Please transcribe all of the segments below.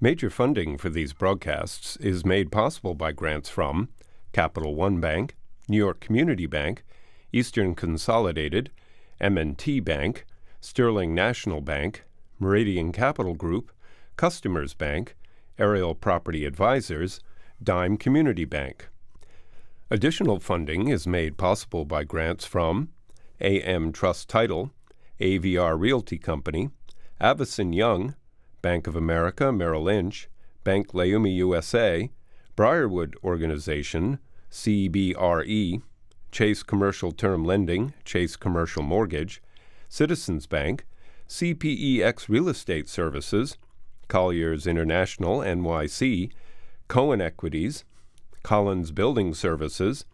Major funding for these broadcasts is made possible by grants from Capital One Bank, New York Community Bank, Eastern Consolidated, M&T Bank, Sterling National Bank, Meridian Capital Group, Customers Bank, Ariel Property Advisors, Dime Community Bank. Additional funding is made possible by grants from AM Trust Title, AVR Realty Company, Avison Young, Bank of America Merrill Lynch, Bank Leumi USA, Briarwood Organization, CBRE, Chase Commercial Term Lending, Chase Commercial Mortgage, Citizens Bank, CPEX Real Estate Services, Colliers International NYC, Cohen Equities, Collins Building Services,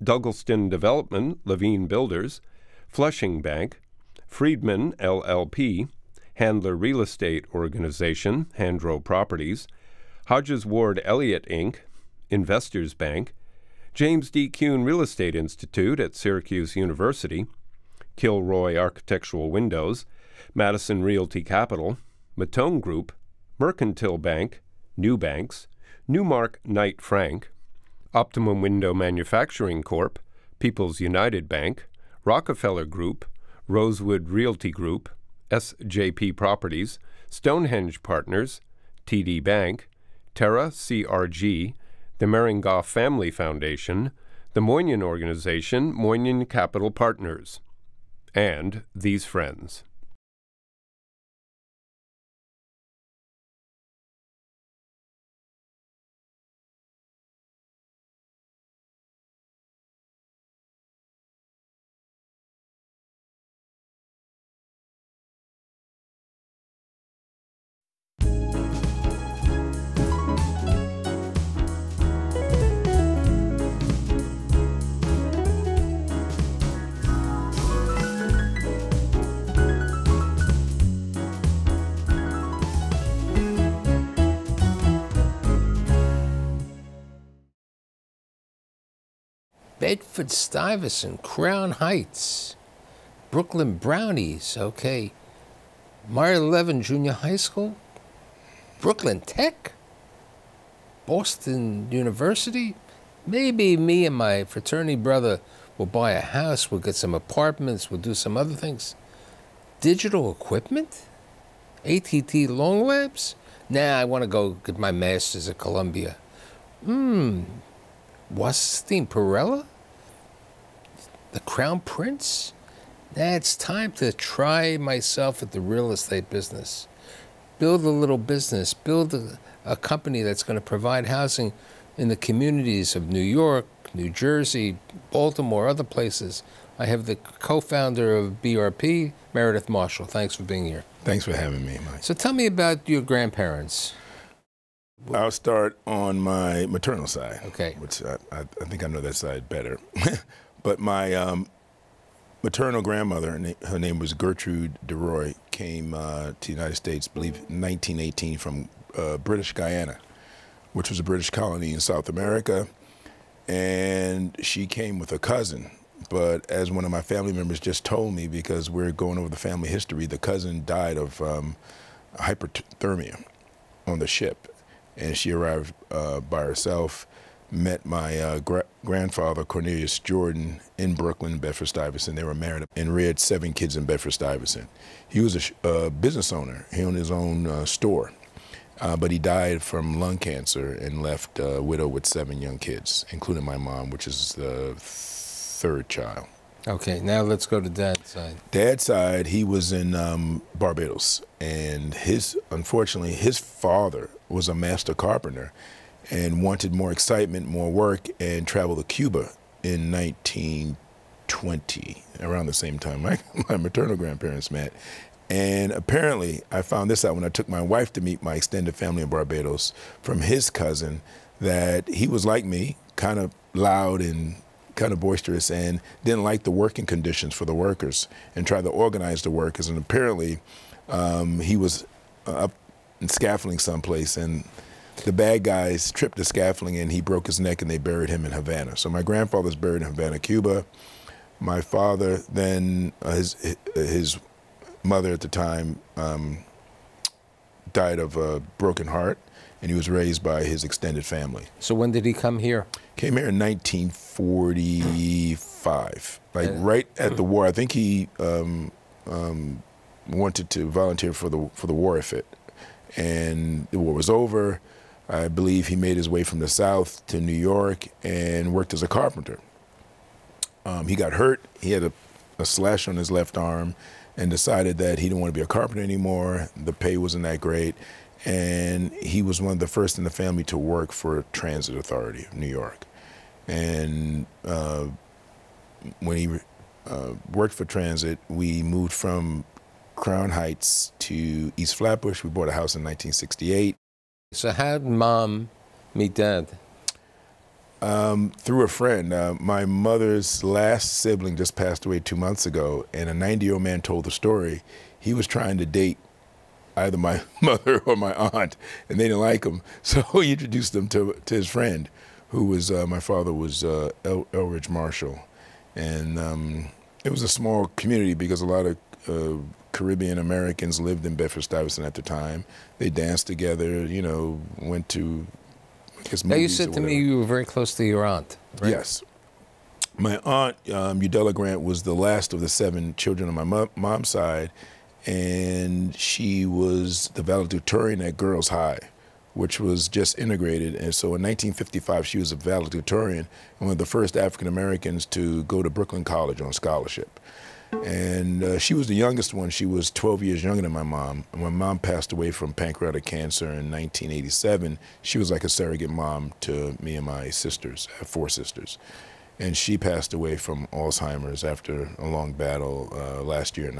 Douglaston Development, Levine Builders, Flushing Bank, Friedman LLP, Handler Real Estate Organization, Handro Properties, Hodges Ward Elliott Inc., Investors Bank, James D. Kuhn Real Estate Institute at Syracuse University, Kilroy Architectural Windows, Madison Realty Capital, Matone Group, Mercantile Bank, New Banks, Newmark Knight Frank, Optimum Window Manufacturing Corp., People's United Bank, Rockefeller Group, Rosewood Realty Group, SJP Properties, Stonehenge Partners, TD Bank, Terra CRG, the Meringoff Family Foundation, the Moynihan Organization, Moynihan Capital Partners, and these friends. Bedford-Stuyvesant, Crown Heights, Brooklyn Brownies, okay. Meyer Levin Junior High School, Brooklyn Tech, Boston University. Maybe me and my fraternity brother will buy a house, we'll get some apartments, we'll do some other things. Digital equipment? ATT Long Labs? Nah, I want to go get my master's at Columbia. Wasserstein Perella? The Crown Prince? Nah, it's time to try myself at the real estate business. Build a little business, build a company that's going to provide housing in the communities of New York, New Jersey, Baltimore, other places. I have the co-founder of BRP, Meredith Marshall. Thanks for being here. Thanks for having me, Mike. So tell me about your grandparents. I'll start on my maternal side, Okay. which I think I know that side better. But my maternal grandmother, her name was Gertrude DeRoy, came to the United States, I believe, in 1918 from British Guyana, which was a British colony in South America. And she came with a cousin. But as one of my family members just told me, because we're going over the family history, the cousin died of hypothermia on the ship. And she arrived by herself, met my grandfather, Cornelius Jordan, in Brooklyn, Bedford-Stuyvesant. They were married and reared 7 kids in Bedford-Stuyvesant. He was a business owner. He owned his own store, but he died from lung cancer and left a widow with 7 young kids, including my mom, which is the 3rd child. Okay, now let's go to Dad's side. Dad's side, he was in Barbados, and unfortunately, his father was a master carpenter and wanted more excitement, more work, and traveled to Cuba in 1920, around the same time my maternal grandparents met. And apparently, I found this out when I took my wife to meet my extended family in Barbados from his cousin, that he was like me, kind of loud and kind of boisterous, and didn't like the working conditions for the workers and tried to organize the workers. And apparently, he was up in scaffolding someplace, and the bad guys tripped the scaffolding and he broke his neck, and they buried him in Havana. So my grandfather's buried in Havana, Cuba. My father, then his mother at the time, died of a broken heart, and he was raised by his extended family. So when did he come here? Came here in 1945, like right at the war. I think he wanted to volunteer for the war effort, and the war was over. I believe he made his way from the South to New York and worked as a carpenter. He got hurt. He had a slash on his left arm and decided that he didn't want to be a carpenter anymore. The pay wasn't that great. And he was one of the first in the family to work for Transit Authority of New York. And when he worked for Transit, we moved from Crown Heights to East Flatbush. We bought a house in 1968. So how did Mom meet Dad? Through a friend. My mother's last sibling just passed away 2 months ago, and a 90-year-old man told the story. He was trying to date either my mother or my aunt, and they didn't like him. So he introduced them to his friend, who was, my father was Meredith Marshall. And it was a small community because a lot of Caribbean Americans lived in Bedford-Stuyvesant at the time. They danced together, you know, went to, I guess, Now, you movies said or to me whatever. you were very close to your aunt, right? Yes. My aunt, Udella Grant, was the last of the 7 children on my mom's side, and she was the valedictorian at Girls High, which was just integrated. And so in 1955, she was a valedictorian and one of the first African Americans to go to Brooklyn College on scholarship. And she was the youngest one. She was 12 years younger than my mom. And when Mom passed away from pancreatic cancer in 1987, she was like a surrogate mom to me and my sisters. I have 4 sisters. And she passed away from Alzheimer's after a long battle last year in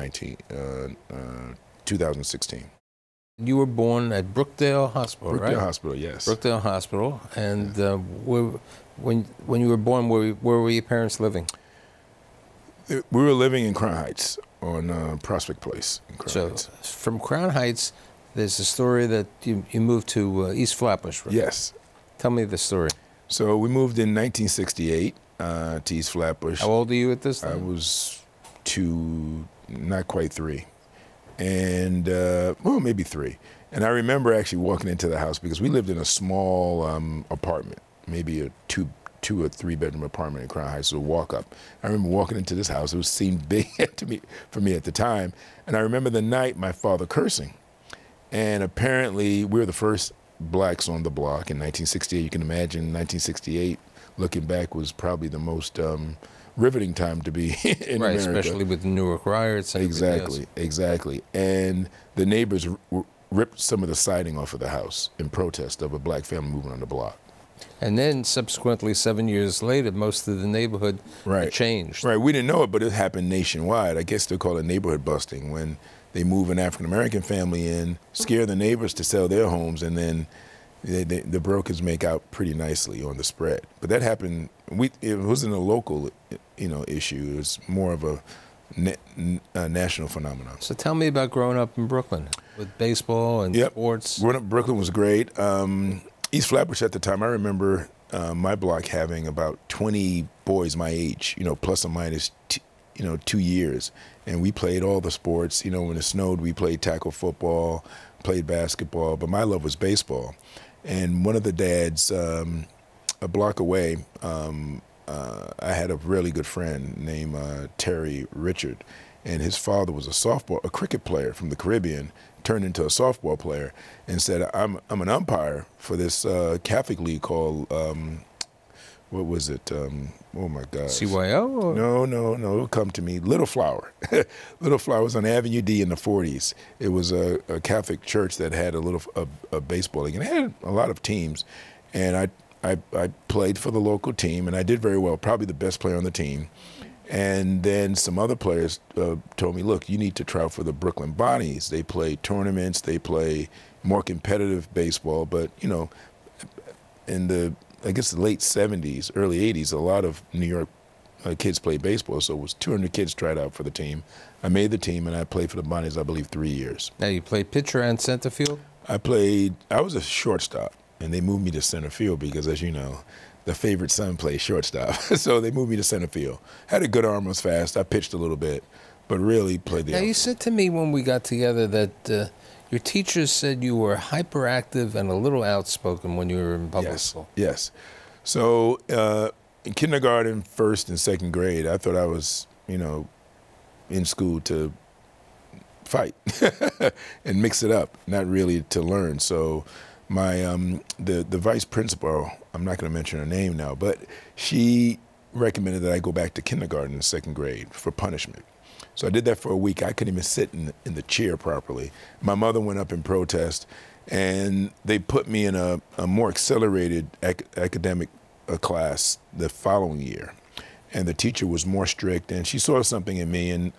2016. You were born at Brookdale Hospital, right? Brookdale Hospital, yes. Brookdale Hospital. And when you were born, where were your parents living? We were living in Crown Heights on Prospect Place in Crown Heights. From Crown Heights, there's a story that you moved to East Flatbush, right? Yes. Tell me the story. So we moved in 1968 to East Flatbush. How old are you at this time? I was 2, not quite 3. And, well, maybe 3. And I remember actually walking into the house because we lived in a small apartment, maybe a 2 or 3 bedroom apartment in Crown Heights, so walk up. I remember walking into this house. It seemed big for me at the time. And I remember the night my father cursing. And apparently we were the first blacks on the block in 1968. You can imagine 1968, looking back, was probably the most riveting time to be in America. Especially with the Newark riots and Exactly, exactly. And the neighbors ripped some of the siding off of the house in protest of a black family moving on the block. And then subsequently, 7 years later, most of the neighborhood changed. Right, we didn't know it, but it happened nationwide. I guess they call it neighborhood busting, when they move an African-American family in, scare the neighbors to sell their homes, and then the brokers make out pretty nicely on the spread. But that happened, it wasn't a local issue. It was more of a national phenomenon. So tell me about growing up in Brooklyn with baseball and sports. Growing up in Brooklyn was great. East Flatbush at the time, I remember my block having about 20 boys my age, plus or minus 2 years. And we played all the sports. When it snowed, we played tackle football, played basketball, but my love was baseball. And one of the dads, a block away, I had a really good friend named Terry Richard, and his father was a cricket player from the Caribbean, turned into a softball player, and said, I'm an umpire for this Catholic league called, what was it? Oh my God. CYO? Or? No, it'll come to me. Little Flower. Little Flower was on Avenue D in the 40s. It was a Catholic church that had a baseball league, and it had a lot of teams. And I played for the local team, and I did very well, probably the best player on the team. And then some other players told me, look, you need to try out for the Brooklyn Bonnies. They play tournaments, they play more competitive baseball, but, in the, I guess, the late 70s, early 80s, a lot of New York kids played baseball, so it was 200 kids tried out for the team. I made the team, and I played for the Bonnies, I believe, 3 years. Now, you played pitcher and center field? I was a shortstop, and they moved me to center field because, as you know, the favorite son plays shortstop. So they moved me to center field. Had a good arm, was fast. I pitched a little bit, but really played the outfield. Now, you said to me when we got together that Your teachers said you were hyperactive and a little outspoken when you were in public school. Yes. So in kindergarten, first and second grade, I thought I was, in school to fight and mix it up, not really to learn. So my the vice principal, I'm not going to mention her name now, but she recommended that I go back to kindergarten in second grade for punishment. So I did that for a week. I couldn't even sit in the chair properly. My mother went up in protest, and they put me in a more accelerated academic class the following year. And the teacher was more strict, and she saw something in me, and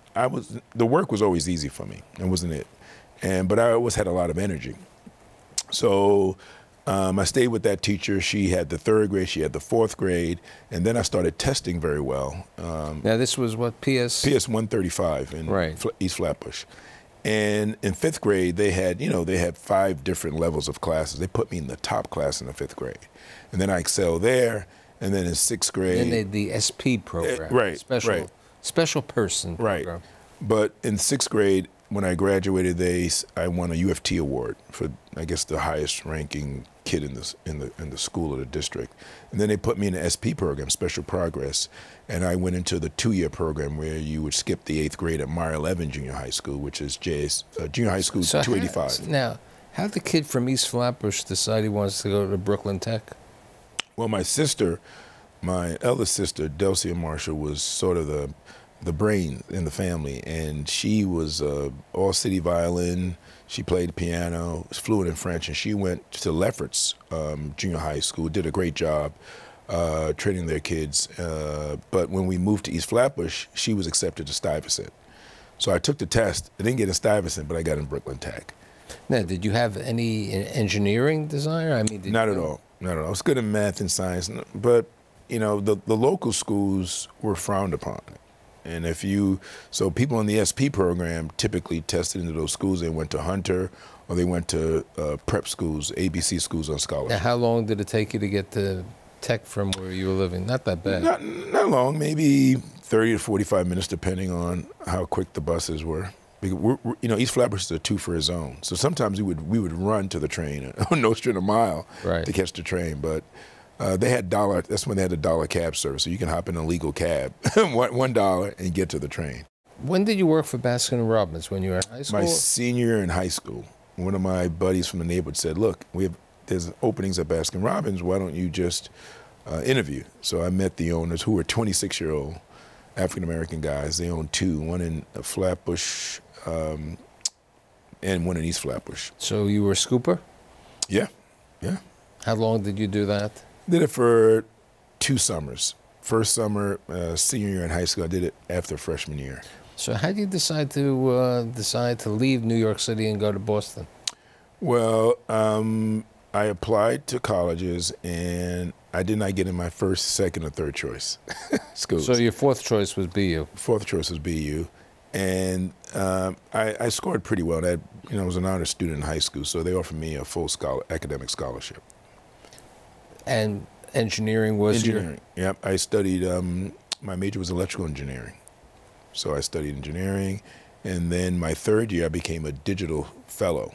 the work was always easy for me. It wasn't it. But I always had a lot of energy. So I stayed with that teacher. She had the third grade, she had the fourth grade, and then I started testing very well. Now this was what, PS? PS 135 in East Flatbush. And in fifth grade, they had 5 different levels of classes. They put me in the top class in the fifth grade. And then I excelled there. And then in sixth grade. And then the SP program. Special person program. Right. But in sixth grade, when I graduated, I won a UFT award for, I guess, the highest ranking kid in the school or the district. And then they put me in the SP program, Special Progress, and I went into the 2-year program where you would skip the 8th grade at Meyer 11 Junior High School, which is Junior High School 285. Now, how did the kid from East Flatbush decide he wants to go to Brooklyn Tech? Well, my eldest sister, Meredith Marshall, was sort of the brain in the family, and she was all city violin. She played piano, was fluent in French, and she went to Lefferts Junior High School, did a great job training their kids. But when we moved to East Flatbush, she was accepted to Stuyvesant. So I took the test. I didn't get in Stuyvesant, but I got in Brooklyn Tech. Now, did you have any engineering desire? I mean, not at all. Not at all. I was good in math and science, but the local schools were frowned upon. And so people in the SP program typically tested into those schools. They went to Hunter or they went to prep schools, ABC schools on scholarship. Now, how long did it take you to get to Tech from where you were living? Not that bad. Not long, maybe 30 to 45 minutes, depending on how quick the buses were. Because East Flatbush is a 2-for-a zone. So sometimes we would run to the train, no string a mile, to catch the train. But they had that's when they had the $1 cab service. So you can hop in a legal cab, $1, and get to the train. When did you work for Baskin & Robbins? When you were in high school? My senior year in high school. One of my buddies from the neighborhood said, look, there's openings at Baskin & Robbins. Why don't you just interview? So I met the owners, who were 26-year-old African-American guys. They owned 2, one in Flatbush and one in East Flatbush. So you were a scooper? Yeah. How long did you do that? Did it for 2 summers. First summer, senior year in high school. I did it after freshman year. So how did you decide to leave New York City and go to Boston? Well, I applied to colleges, and I did not get in my first, second, or third choice schools. So your fourth choice was BU? Fourth choice was BU. And I scored pretty well. I was an honor student in high school, so they offered me a full academic scholarship. And engineering was engineering? Yep. I studied, my major was electrical engineering. So I studied engineering, and then my third year I became a digital fellow.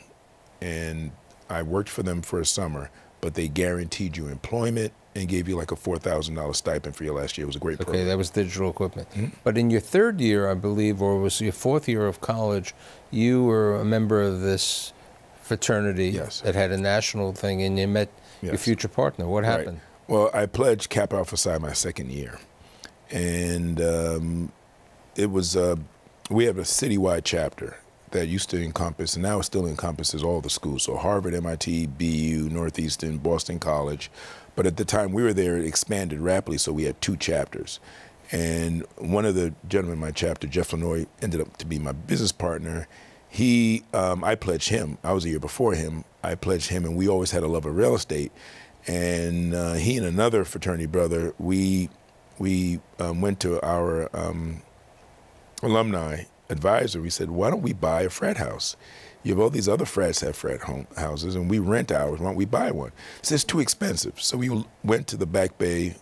And I worked for them for a summer, but they guaranteed you employment and gave you like a $4,000 stipend for your last year. It was a great program. Okay, that was digital equipment. Mm-hmm. But in your third year, I believe, or was your fourth year of college, you were a member of this fraternity that had a national thing, and you met your future partner. What happened? Well, I pledged Kappa Alpha Psi my second year. And it was, we have a citywide chapter that used to encompass, and now it still encompasses all the schools. So Harvard, MIT, BU, Northeastern, Boston College. But at the time we were there, it expanded rapidly, so we had 2 chapters. And one of the gentlemen in my chapter, Jeff Lenoy, ended up to be my business partner. I pledged him. I was a year before him. I pledged him, and we always had a love of real estate. And he and another fraternity brother, we went to our alumni advisor. We said, why don't we buy a frat house? You have all these other frats have frat houses, and we rent ours. Why don't we buy one? He said, it's too expensive. So we went to the Back Bay,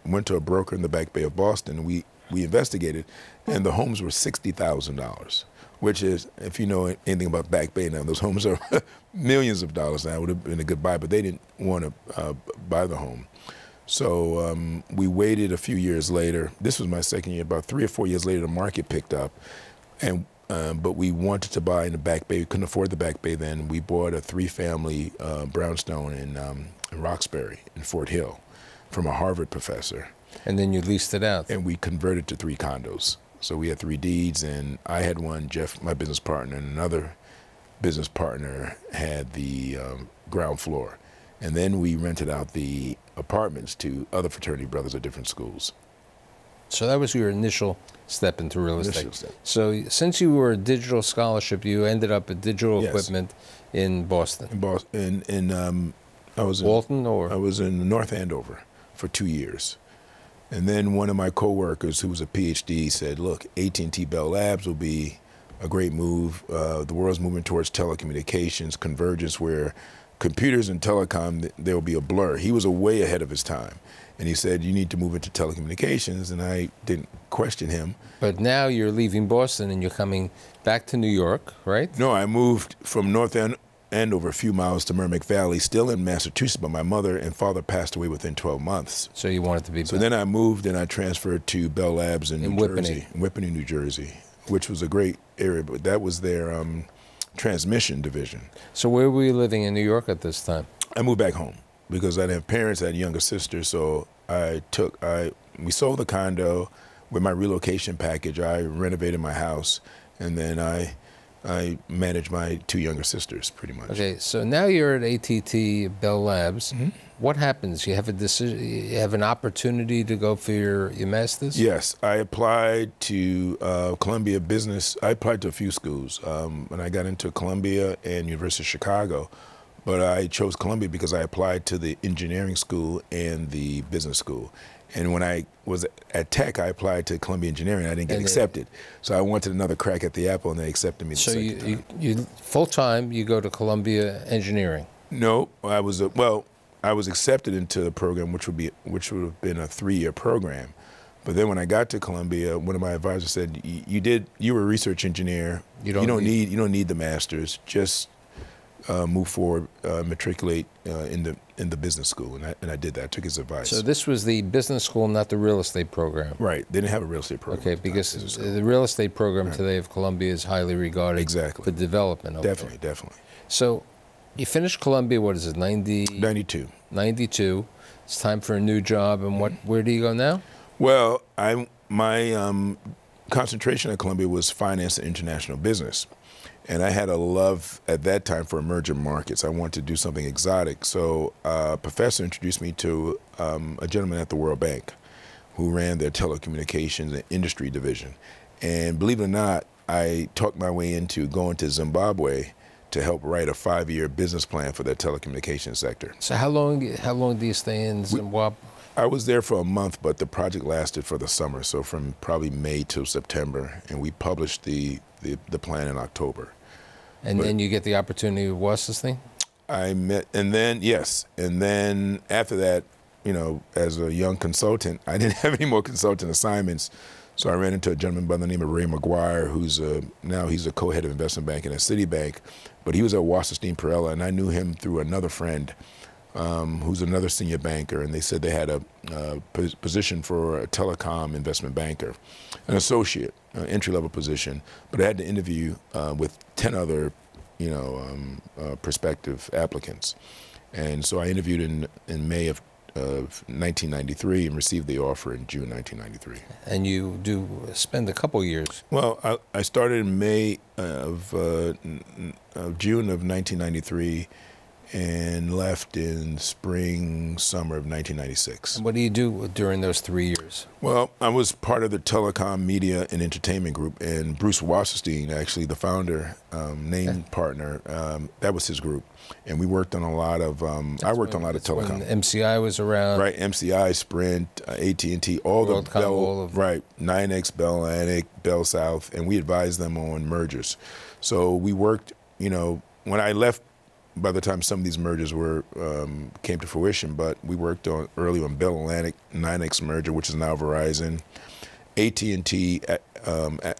went to a broker in the Back Bay of Boston, and we investigated, and the homes were $60,000. which is, if you know anything about Back Bay now, those homes are millions of dollars now. It would have been a good buy, but they didn't want to buy the home. So we waited a few years later. This was my second year. About 3 or 4 years later, the market picked up, and but we wanted to buy in the Back Bay. We couldn't afford the Back Bay then. We bought a 3-family brownstone in Roxbury, in Fort Hill, from a Harvard professor. And then you leased it out. And we converted to 3 condos. So we had 3 deeds, and I had one, Jeff, my business partner, and another business partner had the ground floor. And then we rented out the apartments to other fraternity brothers at different schools. So that was your initial step into real estate. Initial step. So since you were a digital scholarship, you ended up at digital Yes. equipment in Boston. In Boston, I was in Walton, or? I was in North Andover for 2 years. And then one of my coworkers, who was a PhD, said, look, AT&T Bell Labs will be a great move. The world's moving towards telecommunications, convergence, where computers and telecom, there will be a blur. He was way ahead of his time. And he said, you need to move into telecommunications. And I didn't question him. But now you're leaving Boston and you're coming back to New York, right? No, I moved from North Andover a few miles to Merrimack Valley, still in Massachusetts, but my mother and father passed away within 12 months. So you wanted to be So back. then I moved and I transferred to Bell Labs in New Jersey, Whippany, New Jersey, which was a great area, but that was their transmission division. So where were you living in New York at this time? I moved back home because I didn't have parents, I had a younger sister, so we sold the condo with my relocation package. I renovated my house, and then I managed my 2 younger sisters, pretty much. Okay, so now you're at AT&T Bell Labs. Mm-hmm. What happens? You have a decision. You have an opportunity to go for your master's. Yes, I applied to Columbia Business. I applied to a few schools, and I got into Columbia and University of Chicago. But I chose Columbia because I applied to the engineering school and the business school. And when I was at Tech, I applied to Columbia Engineering. I didn't get accepted. So I wanted another crack at the apple, and they accepted me the second time. So you full-time, you go to Columbia Engineering. No, I was accepted into the program, which would have been a 3-year program. But then when I got to Columbia, one of my advisors said, you were a research engineer. You don't need the master's. Just move forward, matriculate in the business school, and I did that. I took his advice. So this was the business school, not the real estate program. Right. They didn't have a real estate program. Okay, because the real estate program today of Columbia is highly regarded. Exactly. For development. Of Definitely. So you finished Columbia, what is it, 92. 92. It's time for a new job, and where do you go now? Well, my concentration at Columbia was finance and international business. And I had a love at that time for emerging markets. I wanted to do something exotic. So a professor introduced me to a gentleman at the World Bank who ran their telecommunications and industry division. And believe it or not, I talked my way into going to Zimbabwe to help write a 5-year business plan for their telecommunications sector. So how long do you stay in Zimbabwe? I was there for a month, but the project lasted for the summer, so from probably May to September, and we published the plan in October. And then you get the opportunity with Wasserstein? And then after that, as a young consultant, I didn't have any more consultant assignments, so I ran into a gentleman by the name of Ray McGuire, who's now he's a co-head of investment banking at Citibank, but he was at Wasserstein Perella, and I knew him through another friend who's another senior banker, and they said they had a position for a telecom investment banker, an associate, entry-level position, but I had to interview with 10 other, prospective applicants. And so I interviewed in May of 1993 and received the offer in June 1993. And you do spend a couple years. Well, I started in May of June of 1993 and left in summer of 1996. And what do you do during those 3 years? Well, I was part of the telecom, media, and entertainment group, and Bruce Wasserstein, actually the founder, named partner, that was his group. And we worked on a lot of, I worked on a lot of telecom. When MCI was around. Right, MCI, Sprint, AT&T, all the Bell, right, 9X, Bell Atlantic, Bell South, and we advised them on mergers. So we worked, when I left, by the time some of these mergers came to fruition, but we worked early on Bell Atlantic, 9X merger, which is now Verizon, AT&T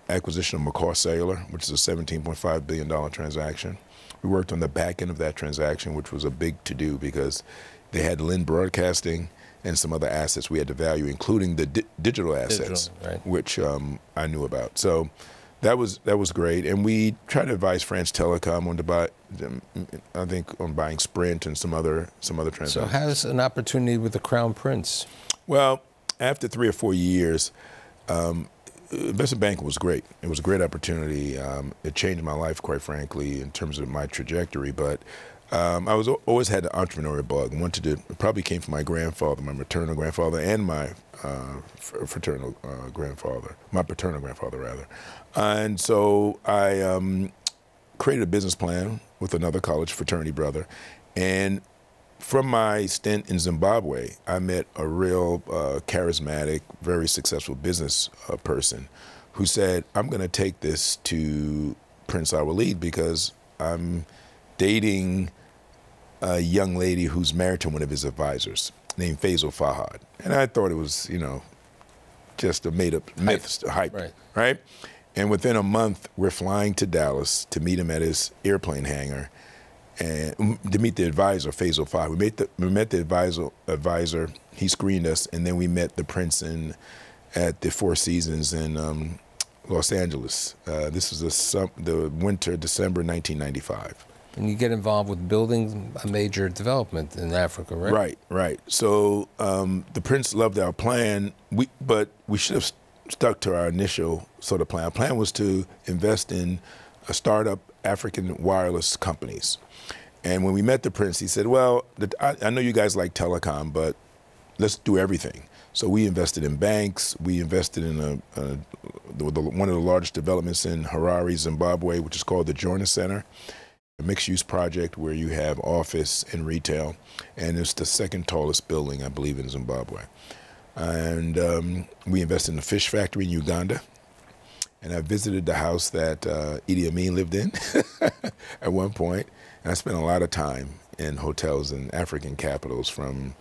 acquisition of McCaw Cellular, which is a $17.5 billion transaction. We worked on the back end of that transaction, which was a big to-do because they had Lynn Broadcasting and some other assets we had to value, including the digital assets, right. which I knew about. So that was great. And we tried to advise France Telecom on to buy, I think, on buying Sprint and some other transactions. So how's an opportunity with the Crown Prince? Well, after 3 or 4 years, investment banking was great. It was a great opportunity. It changed my life, quite frankly, in terms of my trajectory. But I always had the entrepreneurial bug. And wanted to. It probably came from my grandfather, my maternal grandfather, and my paternal grandfather, rather. And so I created a business plan with another college fraternity brother, and from my stint in Zimbabwe, I met a real charismatic, very successful business person who said, I'm going to take this to Prince Al-Walid because I'm dating a young lady who's married to one of his advisors named Faisal Fahad. And I thought it was, just a made-up myth, hype, right? And within a month, we're flying to Dallas to meet him at his airplane hangar and to meet the advisor, Faisal Fahad. We met the advisor, he screened us, and then we met the prince at the Four Seasons in Los Angeles. This was the winter, December 1995. And you get involved with building a major development in Africa, right? Right. So the prince loved our plan, but we should have stuck to our initial sort of plan. Our plan was to invest in a startup African wireless companies. And when we met the prince, he said, well, I know you guys like telecom, but let's do everything. So we invested in banks. We invested in one of the largest developments in Harare, Zimbabwe, which is called the Joiner Center, a mixed-use project where you have office and retail. And it's the second tallest building, I believe, in Zimbabwe. And we invested in a fish factory in Uganda. And I visited the house that Idi Amin lived in at one point. And I spent a lot of time in hotels in African capitals from,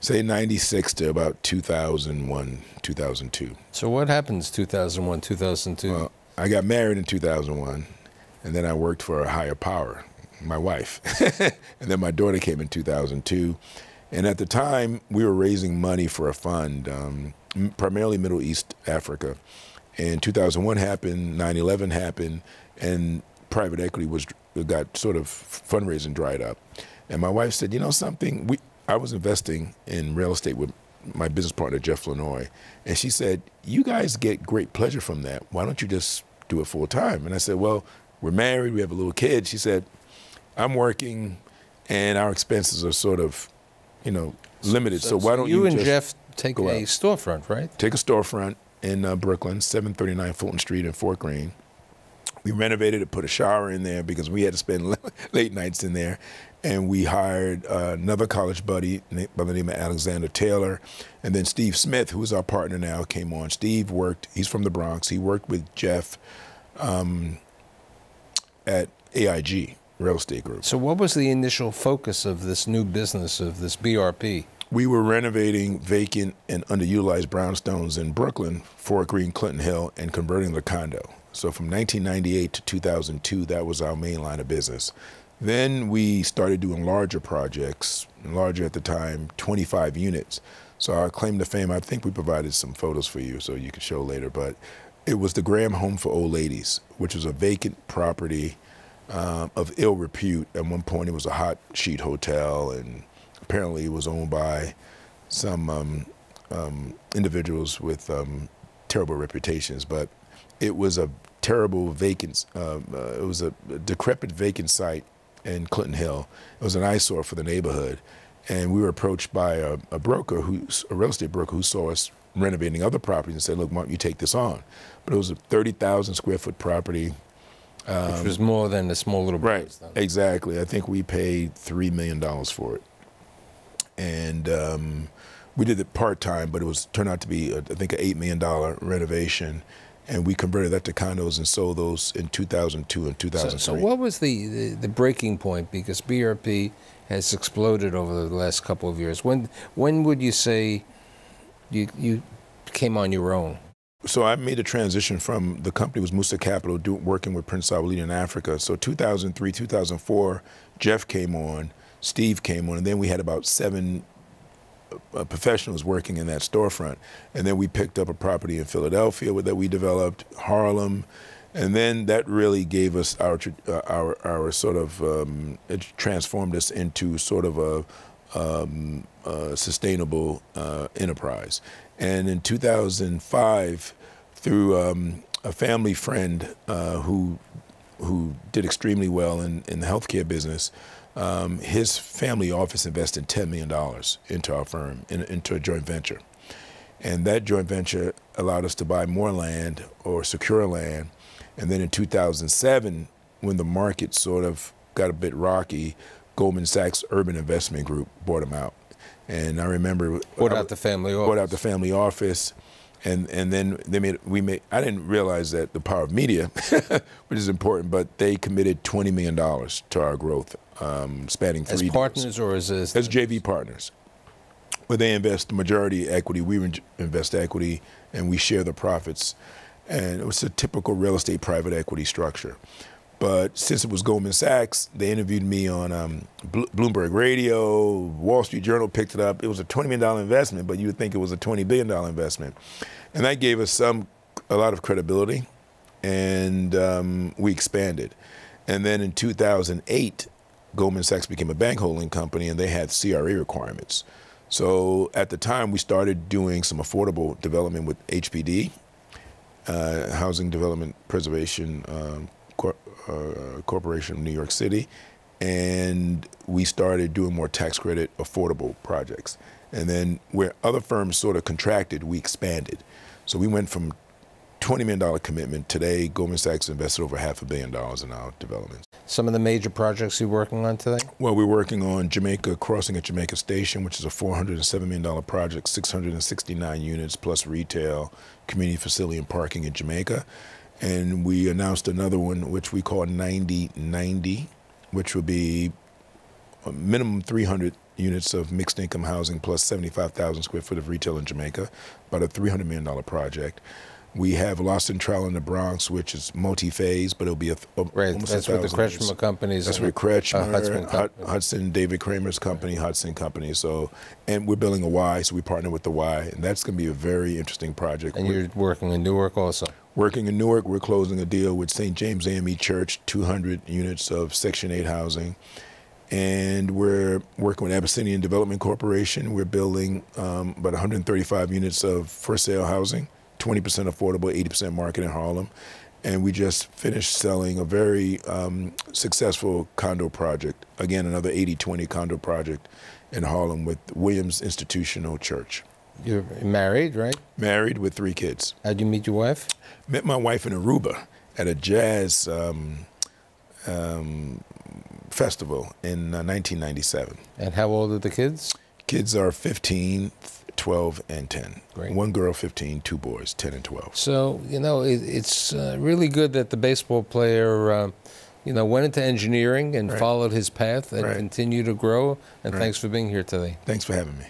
say, 96 to about 2001, 2002. So what happens 2001, 2002? Well, I got married in 2001, and then I worked for a higher power, my wife. And then my daughter came in 2002. And at the time, we were raising money for a fund, primarily Middle East Africa. And 2001 happened, 9/11 happened, and private equity got sort of fundraising dried up. And my wife said, you know something, I was investing in real estate with my business partner, Jeff Lanoy, and she said, you guys get great pleasure from that. Why don't you just do it full time? And I said, well, we're married, we have a little kid. She said, I'm working and our expenses are sort of, limited. So why don't you and just Jeff take a storefront, right? Take a storefront in Brooklyn, 739 Fulton Street in Fort Greene. We renovated it, put a shower in there because we had to spend late nights in there. And we hired another college buddy by the name of Alexander Taylor. And then Steve Smith, who is our partner now, came on. Steve he's from the Bronx. He worked with Jeff at AIG, Real Estate Group. So what was the initial focus of this new business, of this BRP? We were renovating vacant and underutilized brownstones in Brooklyn, Fort Greene, Clinton Hill, and converting the condo. So from 1998 to 2002, that was our main line of business. Then we started doing larger projects, larger at the time, 25 units. So our claim to fame, I think we provided some photos for you so you can show later, but it was the Graham Home for Old Ladies, which was a vacant property of ill repute. At one point, it was a hot sheet hotel, and apparently it was owned by some individuals with terrible reputations, but it was a terrible vacant, it was a decrepit vacant site in Clinton Hill. It was an eyesore for the neighborhood. And we were approached by a real estate broker who saw us renovating other properties and said, look, why don't you take this on? But it was a 30,000 square foot property. Which was more than a small little right, exactly. I think we paid $3 million for it. And we did it part-time, but it turned out to be, I think, an $8 million renovation. And we converted that to condos and sold those in 2002 and 2003. So what was the breaking point? Because BRP has exploded over the last couple of years. When would you say you came on your own? So I made a transition from, the company was Musa Capital, working with Prince Albert in Africa. So 2003, 2004, Jeff came on, Steve came on, and then we had about 7 professionals working in that storefront. And then we picked up a property in Philadelphia that we developed, Harlem, and then that really gave us our sort of, it transformed us into sort of a sustainable enterprise. And in 2005, through a family friend who did extremely well in the healthcare business, his family office invested $10 million into our firm, into a joint venture. And that joint venture allowed us to buy more land or secure land. And then in 2007, when the market sort of got a bit rocky, Goldman Sachs Urban Investment Group bought them out. And I remember Bought out the family office. Bought out the family office, and then I didn't realize that the power of media, which is important, but they committed $20 million to our growth, spanning 3 years. As partners or as JV partners. Where they invest the majority equity, we invest equity, and we share the profits. And it was a typical real estate private equity structure. But since it was Goldman Sachs, they interviewed me on Bloomberg Radio, Wall Street Journal picked it up. It was a $20 million investment, but you would think it was a $20 billion investment. And that gave us a lot of credibility, and we expanded. And then in 2008, Goldman Sachs became a bank holding company, and they had CRA requirements. So at the time, we started doing some affordable development with HPD, Housing Development Preservation Corporation of New York City, and we started doing more tax credit affordable projects. And then where other firms sort of contracted, we expanded. So we went from $20 million commitment. Today, Goldman Sachs invested over $500 million in our developments. Some of the major projects you're working on today? Well, we're working on Jamaica, crossing at Jamaica Station, which is a $407 million project, 669 units plus retail, community facility and parking in Jamaica. And we announced another one, which we call 9090, which will be a minimum 300 units of mixed income housing plus 75,000 square foot of retail in Jamaica, about a $300 million project. We have Lost and Trowel in the Bronx, which is multi-phase, but it'll be almost that's with the Kretschmer companies. That's with Kretschmer, Hudson, David Kramer's company, Hudson Company. So, and we're building a Y, so we partner with the Y, and that's going to be a very interesting project. And you're working in Newark also? Working in Newark, we're closing a deal with St. James AME Church, 200 units of Section 8 housing. And we're working with Abyssinian Development Corporation. We're building about 135 units of for sale housing, 20% affordable, 80% market in Harlem. And we just finished selling a very successful condo project, again, another 80-20 condo project in Harlem with Williams Institutional Church. You're married, right? Married with 3 kids. How'd you meet your wife? Met my wife in Aruba at a jazz festival in 1997. And how old are the kids? Kids are 15, 12, and 10. Great. 1 girl, 15, 2 boys, 10 and 12. So, you know, it's really good that the baseball player, you know, went into engineering and followed his path and continued to grow. And thanks for being here today. Thanks for having me.